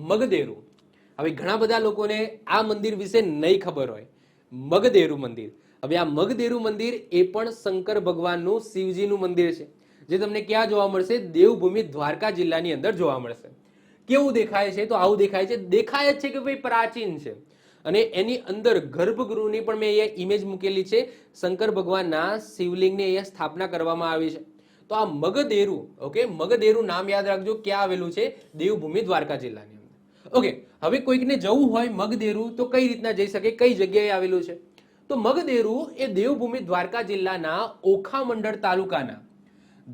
મગદેરુ. હવે ઘણા બધા લોકોને આ મંદિર વિશે નહીં ખબર હોય. મગદેરુ મંદિર. હવે આ મગદેરુ મંદિર એ પણ શંકર ભગવાનનું શિવજીનું મંદિર છે, જે તમને ક્યાં જોવા મળશે? દેવભૂમિ દ્વારકા જિલ્લાની અંદર જોવા મળશે. કેવું દેખાય છે? તો આવું દેખાય છે. દેખાય જ છે કે ભાઈ પ્રાચીન છે. અને એની અંદર ગર્ભગૃહની પણ મેં અહીંયા ઇમેજ મૂકેલી છે. શંકર ભગવાનના શિવલિંગની અહીંયા સ્થાપના કરવામાં આવી છે. તો આ મગદેરુ, ઓકે, મગદેરુ નામ યાદ રાખજો, ક્યાં આવેલું છે? દેવભૂમિ દ્વારકા જિલ્લાની અંદર. ઓકે, હવે કોઈકને જવું હોય મગદેરુ તો કઈ રીતના જઈ શકે? કઈ જગ્યાએ આવેલું છે? તો મગદેરુ એ દેવભૂમિ દ્વારકા જિલ્લાના ઓખા મંડળ તાલુકાના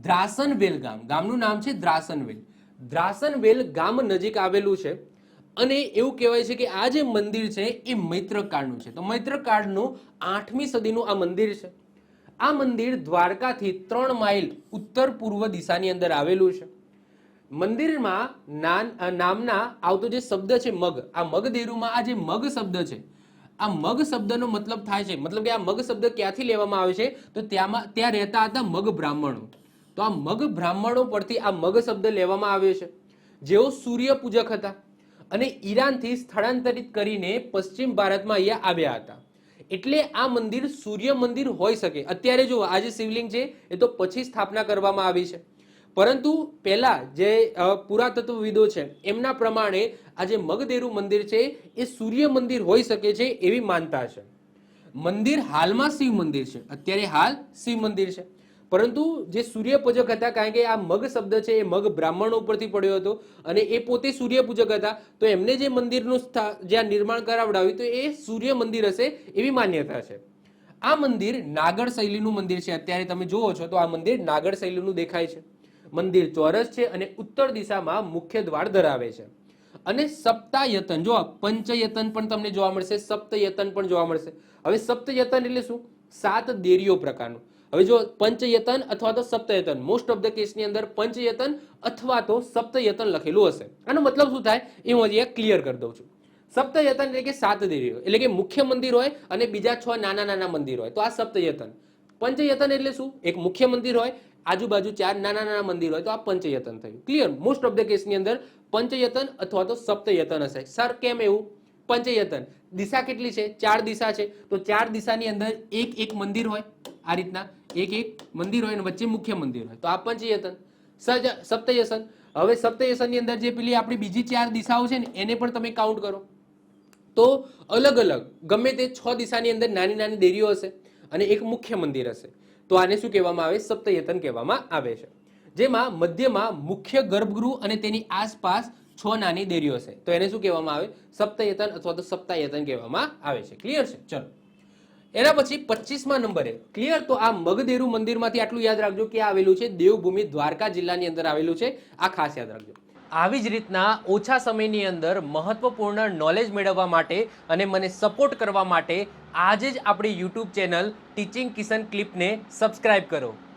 દ્રાસનવેલ ગામનું નામ છે દ્રાસનવેલ. દ્રાસનવેલ ગામ નજીક આવેલું છે. અને એવું કહેવાય છે કે આ જે મંદિર છે એ મૈત્રક કાળનું છે. તો મૈત્રક કાળનું 8મી સદીનું આ મંદિર છે. આ મંદિર દ્વારકાથી 3 માઇલ ઉત્તર પૂર્વ દિશાની અંદર આવેલું છે. મંદિરમાં નામના આવતો જે શબ્દ છે મગ, આ મગદેરુમાં આ જે મગ શબ્દ છે, આ મગ શબ્દનો મતલબ થાય છે, મતલબ કે આ મગ શબ્દ ક્યાંથી લેવામાં આવે છે? તો ત્યાં રહેતા હતા મગ બ્રાહ્મણો. તો આ મગ બ્રાહ્મણો પરથી આ મગ શબ્દ લેવામાં આવ્યો છે, જેઓ સૂર્ય પૂજક હતા અને ઈરાનથી સ્થળાંતરિત કરીને પશ્ચિમ ભારતમાં અહીંયા આવ્યા હતા. એટલે આ મંદિર સૂર્ય મંદિર હોઈ શકે. અત્યારે જો આ જે શિવલિંગ છે એ તો પછી સ્થાપના કરવામાં આવી છે, પરંતુ પહેલા જે પુરાતત્વવિદો છે એમના પ્રમાણે આ જે મગદેરુ મંદિર છે એ સૂર્ય મંદિર હોઈ શકે છે એવી માનતા છે. મંદિર હાલમાં શિવ મંદિર છે, અત્યારે હાલ શિવ મંદિર છે, પરંતુ જે સૂર્ય પૂજક હતા, કારણ કે આ મગ શબ્દ છે એ મગ બ્રાહ્મણો ઉપરથી પડ્યો હતો અને એ પોતે સૂર્ય પૂજક હતા, તો એમને જે મંદિરનું જ્યાં નિર્માણ કરાવડાવ્યું તો એ સૂર્ય મંદિર હશે એવી માન્યતા છે. આ મંદિર નાગર શૈલીનું મંદિર છે. અત્યારે તમે જુઓ છો તો આ મંદિર નાગર શૈલીનું દેખાય છે. મંદિર ચોરસ છે અને ઉત્તર દિશામાં મુખ્ય દ્વાર ધરાવે છે. અને સપ્તાયતન, જો પંચયતન પણ તમને જોવા મળશે, સપ્તયતન પણ જોવા મળશે. હવે સપ્તયતન એટલે શું? 7 દેરીઓ પ્રકારનું. હવે જો પંચયતન અથવા તો સપ્તયતન, મોસ્ટ ઓફ ધ કેસની અંદર પંચયતન અથવા તો સપ્તયતન લખેલું હશે. આનો મતલબ શું થાય એ હું અહીંયા ક્લિયર કરી દઉં છું. સપ્તયતન એટલે કે 7 દેરીઓ, એટલે કે મુખ્ય મંદિર હોય અને બીજા 6 નાના નાના મંદિર હોય, તો આ સપ્તયતન. પંચયતન એટલે શું? એક મુખ્ય મંદિર હોય, આજુબાજુ 4 નાના નાના મંદિર હોય, તો આ પંચયતન થયું. ક્લિયર? મોસ્ટ ઓફ ધ કેસની અંદર પંચયતન અથવા તો સપ્તયતન હશે. સર કેમ એવું? પંચયતન દિશા કેટલી છે? 4 દિશા છે, તો 4 દિશાની અંદર એક મંદિર હોય, આ રીતના એક મંદિર હોય અને વચ્ચે મુખ્ય મંદિર હોય, તો આ પંચયતન. સપ્તયતન, હવે સપ્તયતનની અંદર જે પેલી આપણી બીજી 4 દિશાઓ છે ને એને પણ તમે કાઉન્ટ કરો તો અલગ અલગ ગમે તે 6 દિશાની અંદર નાની નાની દેરીઓ હશે અને એક મુખ્ય મંદિર હશે. તો આને શું કહેવામાં આવે? સપ્તયતન કહેવામાં આવે છે. જેમાં મધ્યમાં મુખ્ય ગર્ભગૃહ અને તેની આસપાસ 6 નાની દેરીઓ છે, તો એને શું કહેવામાં આવે? સપ્તયતન અથવા તો સપ્તાયતન કહેવામાં આવે છે. ક્લિયર છે? ચલો, એના પછી 25મા નંબરે, ક્લિયર? તો આ મગદેરુ મંદિરમાંથી આટલું યાદ રાખજો કે આવેલું છે દેવભૂમિ દ્વારકા જિલ્લાની અંદર આવેલું છે. આ ખાસ યાદ રાખજો. આવી જ રીતના ઓછા સમયની અંદર મહત્વપૂર્ણ નોલેજ મેળવવા માટે અને મને સપોર્ટ કરવા માટે આજે જ આપણી યુટ્યુબ ચેનલ ટીચિંગ કિશન ક્લિપને સબસ્ક્રાઇબ કરો.